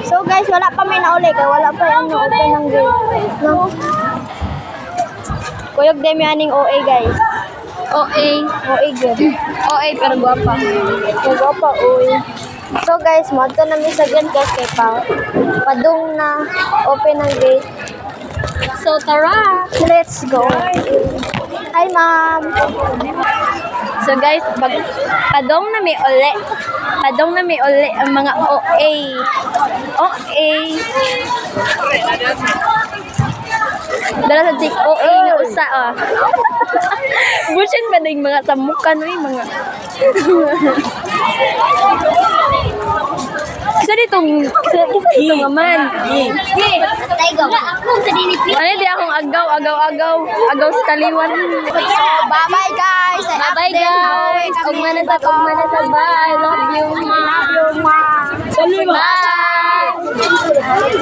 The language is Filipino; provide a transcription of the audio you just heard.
So guys, wala pa may nauli kaya wala pa yung open ng gate. No? Kuyog demi aning OA guys. OA good. OA pero guwapa. Gwapa oy. So guys, mo ato na mi sa gate guys kay padung na open ng gate. So tara. Let's go. Hi ma'am. So guys, padong na may uli. Padong na may uli ang mga OA. Dala sa tik OA nga usa ah. Busin ba ding mga tamukan mga. Isa ditong man. Ano di akong agaw sa taliwan. Bye-bye guys. Bye guys. Ugmana sa bye. Love you ma. Bye.